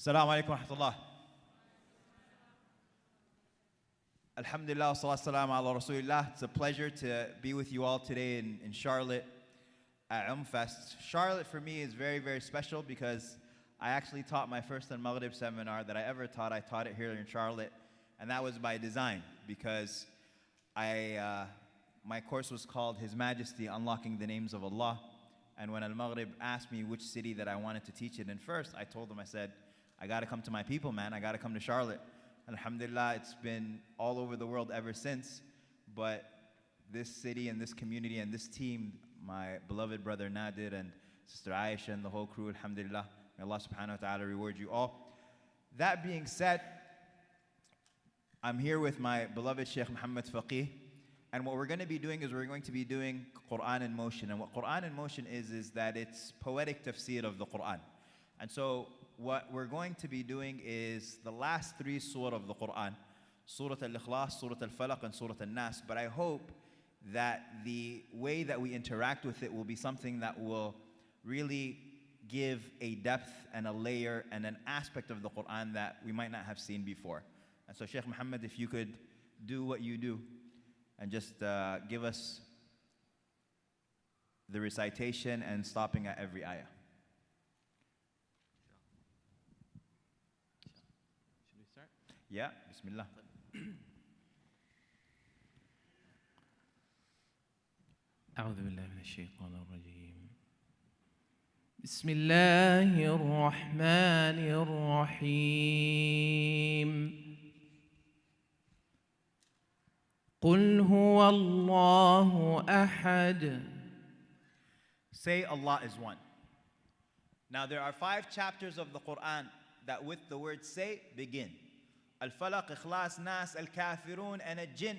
Assalamu alaikum wa rahmatullah. Alhamdulillah, wa salatu salam ala rasulillah. It's a pleasure to be with you all today in Charlotte at IlmFest. Charlotte for me is very, very special because I actually taught my first AlMaghrib seminar that I ever taught. I taught it here in Charlotte, and that was by design because my course was called His Majesty Unlocking the Names of Allah. And when AlMaghrib asked me which city that I wanted to teach it in first, I told them, I said, I got to come to my people, man. I got to come to Charlotte. Alhamdulillah, it's been all over the world ever since. But this city and this community and this team, my beloved brother Nadir and sister Aisha and the whole crew, alhamdulillah, may Allah subhanahu wa ta'ala reward you all. That being said, I'm here with my beloved Sheikh Mohammed Faiqh. And what we're going to be doing is we're going to be doing Quran in motion. And what Quran in motion is that it's poetic tafsir of the Quran. And so what we're going to be doing is the last three surah of the Quran, Surah Al-Ikhlas, Surah Al-Falaq, and Surah Al-Nas. But I hope that the way that we interact with it will be something that will really give a depth and a layer and an aspect of the Quran that we might not have seen before. And so Sheikh Mohammed, if you could do what you do and just give us the recitation and stopping at every ayah. Should we start? Yeah, Bismillah. أعوذ بالله من الشيطان الرجيم. بسم الله الرحمن الرحيم. قل هو الله أحد. Say Allah is one. Now there are 5 chapters of the Quran that with the word say begin. Al-Falaq, Ikhlas, Nas, Al-Kafirun, and Al-Jinn.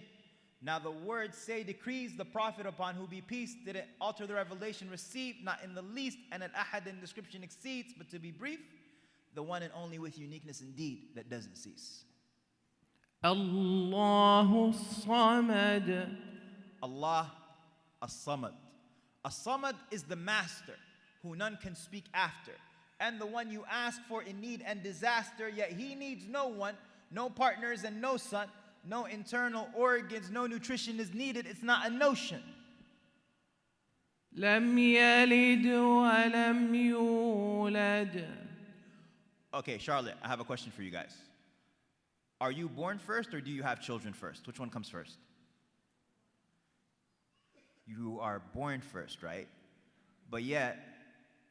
Now the word say decrees the Prophet upon whom be peace didn't alter the revelation received, not in the least, and Al-Ahad in description exceeds, but to be brief, the one and only with uniqueness indeed that doesn't cease. الله الصمد. Allah As-Samad. As-Samad is the master who none can speak after, and the one you ask for in need and disaster, yet he needs no one, no partners and no son, no internal organs, no nutrition is needed, it's not a notion. لم يلد ولم يولد. Okay, Charlotte, I have a question for you guys. Are you born first or do you have children first? Which one comes first? You are born first, right? But yet,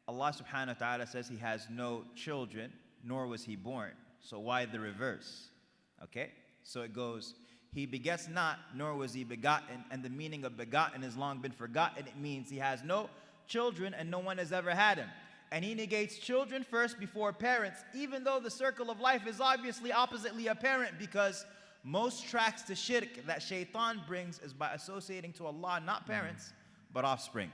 Allah subhanahu wa ta'ala says He has no children, nor was He born. So why the reverse? Okay? So it goes, He begets not, nor was He begotten, and the meaning of begotten has long been forgotten. It means He has no children and no one has ever had Him. And He negates children first before parents, even though the circle of life is obviously oppositely apparent, because most tracks to shirk that shaitan brings is by associating to Allah not parents, but offspring.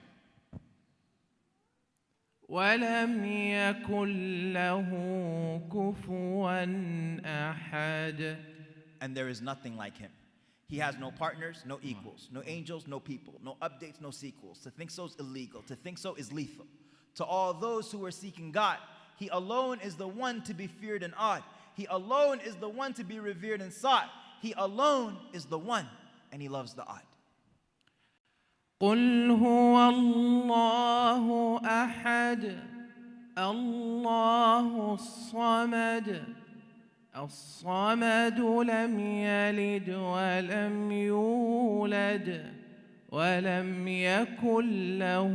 ولم يكن له كفوا أحد. And there is nothing like Him. He has no partners, no equals, no angels, no people, no updates, no sequels. To think so is illegal. To think so is lethal. To all those who are seeking God, He alone is the one to be feared and awed. He alone is the one to be revered and sought. He alone is the one, and He loves the odd. قل هو الله أحد. الله الصمد. الصمد لم يلد ولم يولد ولم يكن له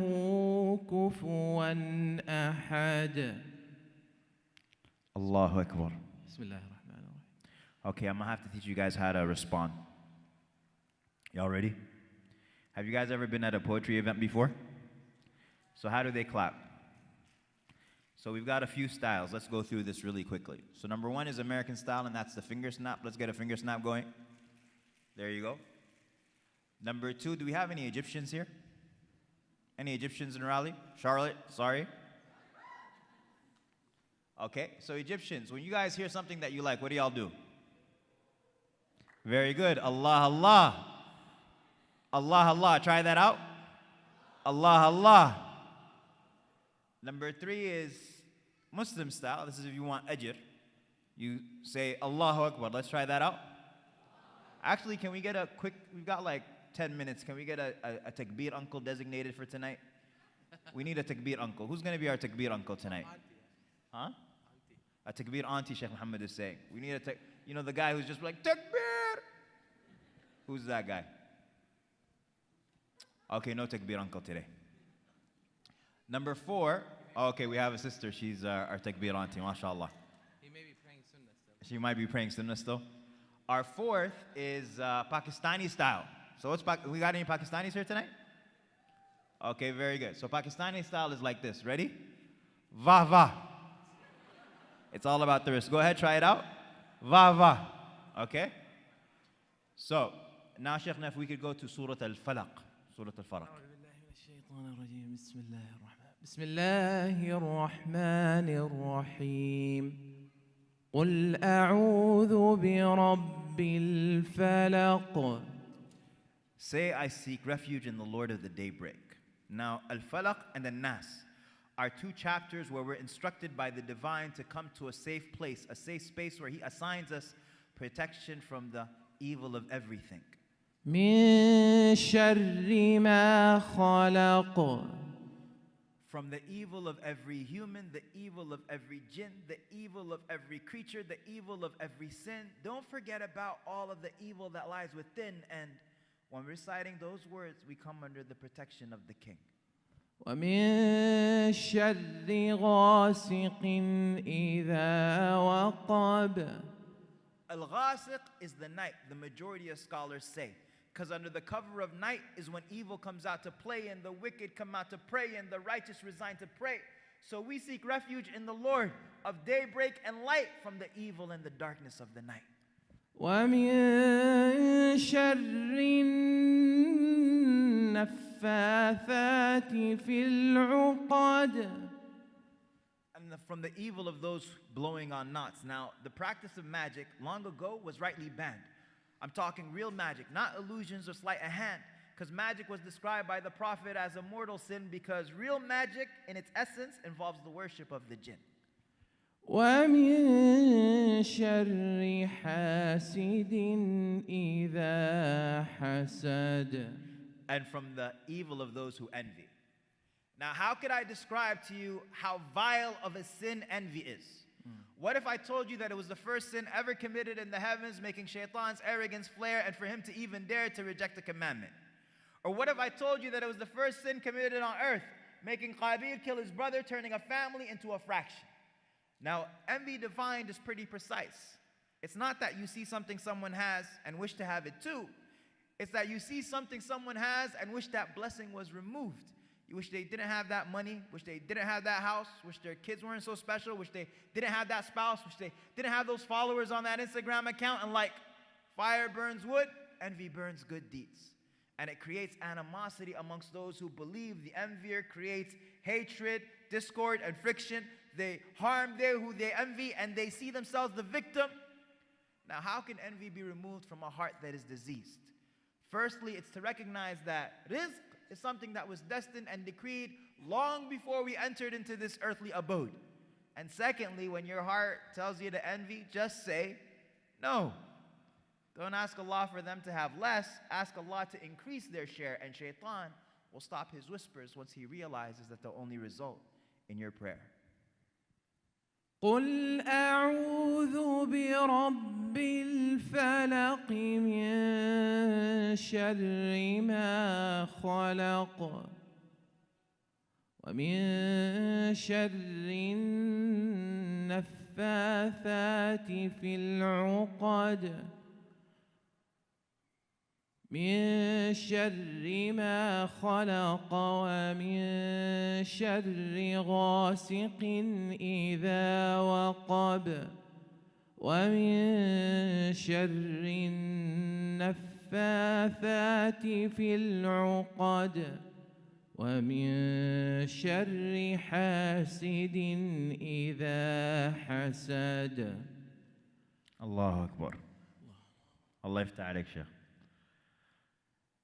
كفوا أحد. Allahu Akbar. بسم الله الرحمن الرحيم. Okay, I'm going to have to teach you guys how to respond. Y'all ready? Have you guys ever been at a poetry event before? So how do they clap? So we've got a few styles. Let's go through this really quickly. So number 1 is American style, and that's the finger snap. Let's get a finger snap going. There you go. Number 2, do we have any Egyptians here? Any Egyptians in Raleigh? Charlotte, sorry. Okay, so Egyptians, when you guys hear something that you like, what do y'all do? Very good. Allah, Allah. Allah, Allah. Try that out. Allah, Allah. Number 3 is Muslim style. This is if you want ajr. You say Allahu Akbar. Let's try that out. Actually, can we get a quick, we've got like 10 minutes. Can we get a takbir uncle designated for tonight? We need a takbir uncle. Who's going to be our takbir uncle tonight? Huh? A takbir auntie, Sheikh Mohammed is saying. We need you know the guy who's just like, takbir. Who's that guy? Okay, no takbir uncle today. Number 4, okay, we have a sister. She's our takbir auntie, mashallah. He may be praying sunnah still. She might be praying sunnah still. Our 4th is Pakistani style. So we got any Pakistanis here tonight? Okay, very good. So Pakistani style is like this. Ready? Va va. It's all about the wrist. Go ahead, try it out. Va va. Okay? So, now Sheikh, if we could go to Surah Al-Falaq. Surah Al-Falaq. بسم الله الرحمن الرحيم قل أعوذ برب الفلق. Say, I seek refuge in the Lord of the daybreak. Now, Al-Falaq and An-Nas are 2 chapters where we're instructed by the divine to come to a safe place, a safe space where he assigns us protection from the evil of everything. من شر ما خلق. From the evil of every human, the evil of every jinn, the evil of every creature, the evil of every sin. Don't forget about all of the evil that lies within. And when reciting those words, we come under the protection of the King. ومن شر غاسق إذا وقب. Al-Ghasiq is the night, the majority of scholars say. Because under the cover of night is when evil comes out to play and the wicked come out to pray and the righteous resign to pray. So we seek refuge in the Lord of daybreak and light from the evil and the darkness of the night. ومن شر النفاثات في العقد. And from the evil of those blowing on knots. Now, the practice of magic long ago was rightly banned. I'm talking real magic, not illusions or sleight of hand. Because magic was described by the Prophet as a mortal sin because real magic in its essence involves the worship of the jinn. ومن شر حاسد إذا حسد. And from the evil of those who envy. Now, how could I describe to you how vile of a sin envy is? What if I told you that it was the first sin ever committed in the heavens, making shaitan's arrogance flare and for him to even dare to reject the commandment? Or what if I told you that it was the first sin committed on earth, making Qabil kill his brother, turning a family into a fraction? Now, envy defined is pretty precise. It's not that you see something someone has and wish to have it too. It's that you see something someone has and wish that blessing was removed. You wish they didn't have that money, wish they didn't have that house, wish their kids weren't so special, wish they didn't have that spouse, wish they didn't have those followers on that Instagram account. And like fire burns wood, envy burns good deeds. And it creates animosity amongst those who believe. The envier creates hatred, discord, and friction. They harm they who they envy, and they see themselves the victim. Now, how can envy be removed from a heart that is diseased? Firstly, it's to recognize that rizq is something that was destined and decreed long before we entered into this earthly abode. And secondly, when your heart tells you to envy, just say no. Don't ask Allah for them to have less. Ask Allah to increase their share, and shaitan will stop his whispers once he realizes that they'll only result in your prayer. قل أعوذ برب الفلق من شر ما خلق ومن شر النفاثات في العقد من شر ما خلق ومن شر غاسق إذا وقب ومن شر النفاثات في العقد ومن شر حاسد إذا حسد. Allahu Akbar. Allah yaftah alayk, Shaykh.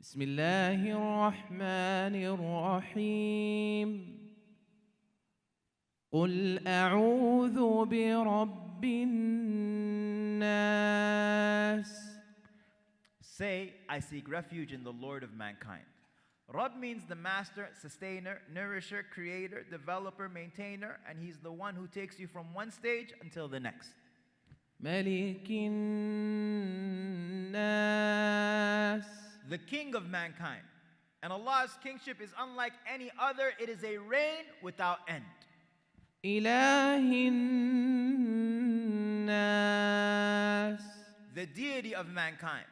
بسم الله الرحمن الرحيم قل أعوذ برب الناس. Say, I seek refuge in the Lord of mankind. Rabb means the master, sustainer, nourisher, creator, developer, maintainer, and he's the one who takes you from one stage until the next. ملك الناس. The king of mankind. And Allah's kingship is unlike any other. It is a reign without end. إله الناس. The deity of mankind.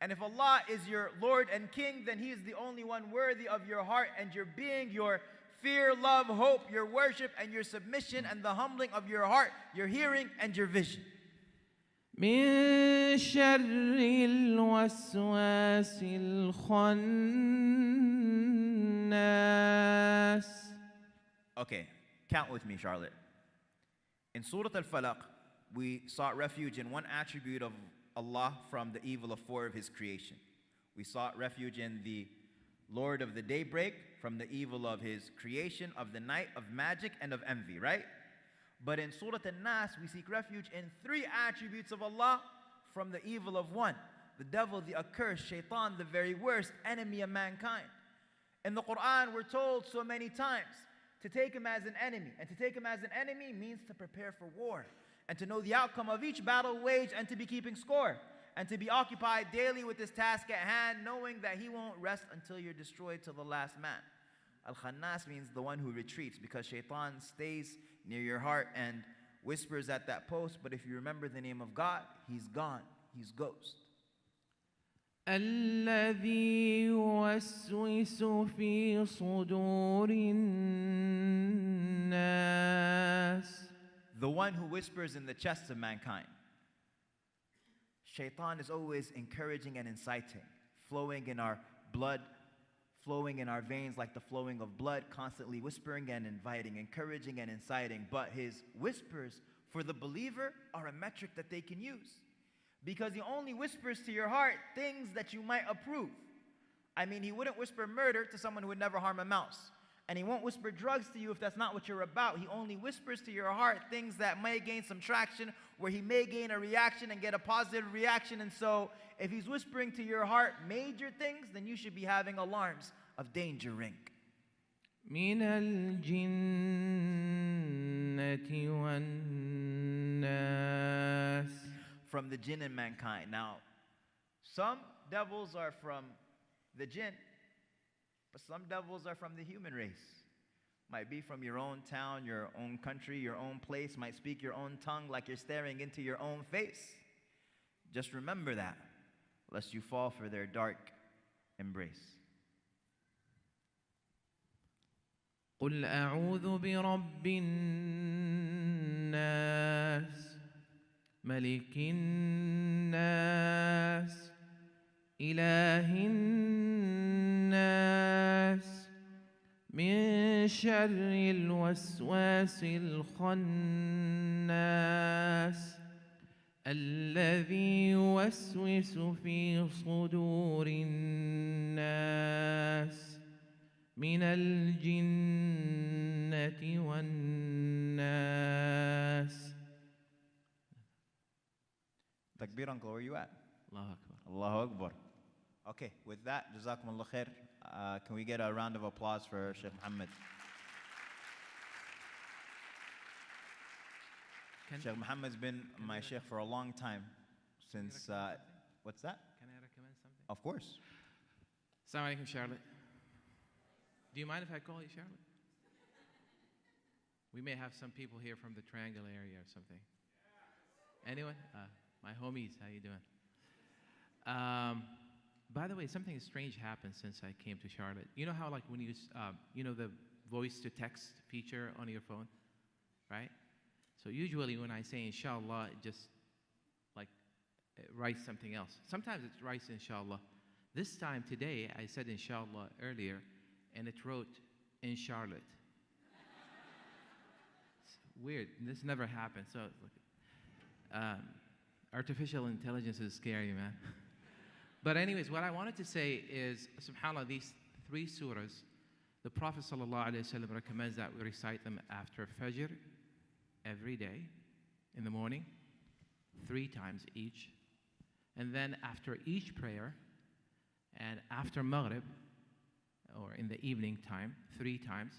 And if Allah is your Lord and King, then He is the only one worthy of your heart and your being, your fear, love, hope, your worship, and your submission, and the humbling of your heart, your hearing, and your vision. من شر الوسواس الخناس. Okay, count with me, Charlotte. In Surah Al-Falaq, we sought refuge in one attribute of Allah from the evil of four of His creation. We sought refuge in the Lord of the daybreak from the evil of His creation, of the night, of magic, and of envy, right? But in Surah An-Nas, we seek refuge in three attributes of Allah from the evil of one. The devil, the accursed, shaitan, the very worst enemy of mankind. In the Quran, we're told so many times to take him as an enemy. And to take him as an enemy means to prepare for war. And to know the outcome of each battle waged and to be keeping score. And to be occupied daily with this task at hand, knowing that he won't rest until you're destroyed till the last man. Al-Khannas means the one who retreats, because shaitan stays near your heart and whispers at that post, but if you remember the name of God, he's gone, he's ghost. الذي يوسوس في صدور الناس. The one who whispers in the chests of mankind. Shaitan is always encouraging and inciting, flowing in our blood, flowing in our veins like the flowing of blood, constantly whispering and inviting, encouraging and inciting. But his whispers for the believer are a metric that they can use, because he only whispers to your heart things that you might approve. I mean, he wouldn't whisper murder to someone who would never harm a mouse. And he won't whisper drugs to you if that's not what you're about. He only whispers to your heart things that may gain some traction, where he may gain a reaction and get a positive reaction. And so if he's whispering to your heart major things, then you should be having alarms of danger ring. من الجنة والناس. From the jinn and mankind. Now, some devils are from the jinn, but some devils are from the human race. Might be from your own town, your own country, your own place. Might speak your own tongue like you're staring into your own face. Just remember that, lest you fall for their dark embrace. قل أعوذ برب الناس ملك الناس إله الناس من شر الوسواس الخناس الذي يوسوس في صدور الناس من الجنة والناس. Takbir, uncle, where are you at? Allahu Akbar. Allahu Akbar. Okay, with that, Jazakumullah khair. Can we get a round of applause for Sheikh Mohammed? Sheikh Mohammed's been my Sheikh for a long time. Since, what's that? Can I recommend something? Of course. Assalamu alaikum, Charlotte. Do you mind if I call you Charlotte? We may have some people here from the Triangle area or something. Anyone? My homies, how you doing? By the way, something strange happened since I came to Charlotte. You know how, like, when you the voice to text feature on your phone, right? So usually when I say inshallah, it just it writes something else. Sometimes it writes inshallah. This time today, I said inshallah earlier, and it wrote in Charlotte. It's weird. This never happened. So artificial intelligence is scary, man. But anyways, what I wanted to say is, subhanAllah, these three surahs, The Prophet ﷺ recommends that we recite them after Fajr every day in the morning, 3 times each. And then after each prayer and after Maghrib, or in the evening time, 3 times.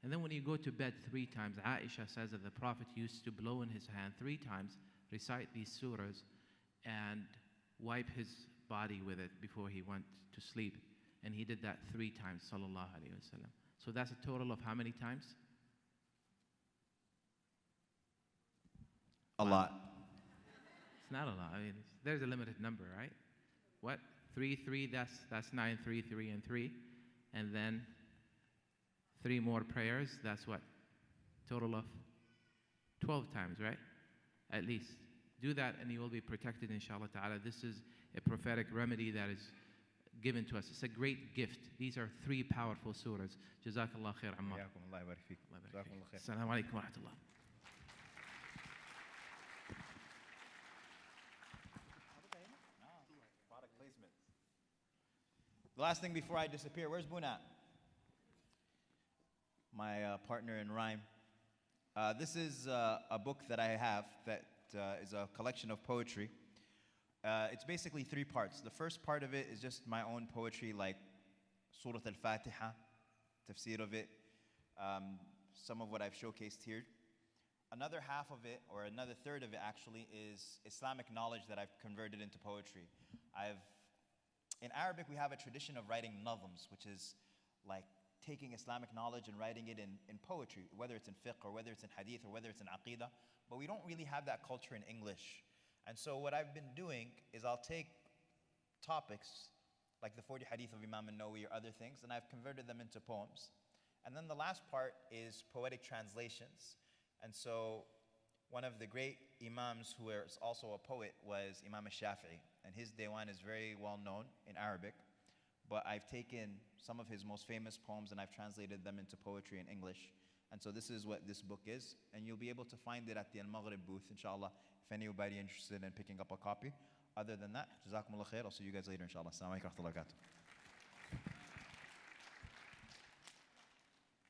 And then when you go to bed 3 times, Aisha says that the Prophet used to blow in his hand 3 times, recite these surahs, and wipe his body with it before he went to sleep. And he did that 3 times, sallallahu alayhi wa sallam. So that's a total of how many times? A lot. It's not a lot. I mean, there's a limited number, right? What? 3, 3, that's 9, 3, 3, and 3. And then 3 more prayers, that's what? Total of 12 times, right? At least. Do that and you will be protected, inshallah ta'ala. This is a prophetic remedy that is given to us. It's a great gift. These are 3 powerful surahs. Jazakallah khair, Ammar. Allah yabarak feek. Jazakumullah khair. Assalamu alaikum wa rahmatullah. Product placement. The last thing before I disappear, where's Boone at? My partner in rhyme. This is a book that I have that is a collection of poetry. It's basically 3 parts. The first part of it is just my own poetry, like Surah Al-Fatiha, tafsir of it, some of what I've showcased here. Another half of it, or another third of it actually, is Islamic knowledge that I've converted into poetry. In Arabic, we have a tradition of writing nazms, which is like taking Islamic knowledge and writing it in poetry, whether it's in fiqh or whether it's in hadith or whether it's in aqidah. But we don't really have that culture in English. And so what I've been doing is I'll take topics like the 40 hadith of Imam an-Nawawi or other things, and I've converted them into poems. And then the last part is poetic translations. And so one of the great imams who is also a poet was Imam al-Shafi'i, and his diwan is very well known in Arabic. But I've taken some of his most famous poems and I've translated them into poetry in English. And so this is what this book is, and you'll be able to find it at the AlMaghrib booth, inshallah, if anybody interested in picking up a copy. Other than that, Jazakumullah khair. I'll see you guys later, inshallah. Assalamu alaikum wa rahmatullahi wa barakatuh.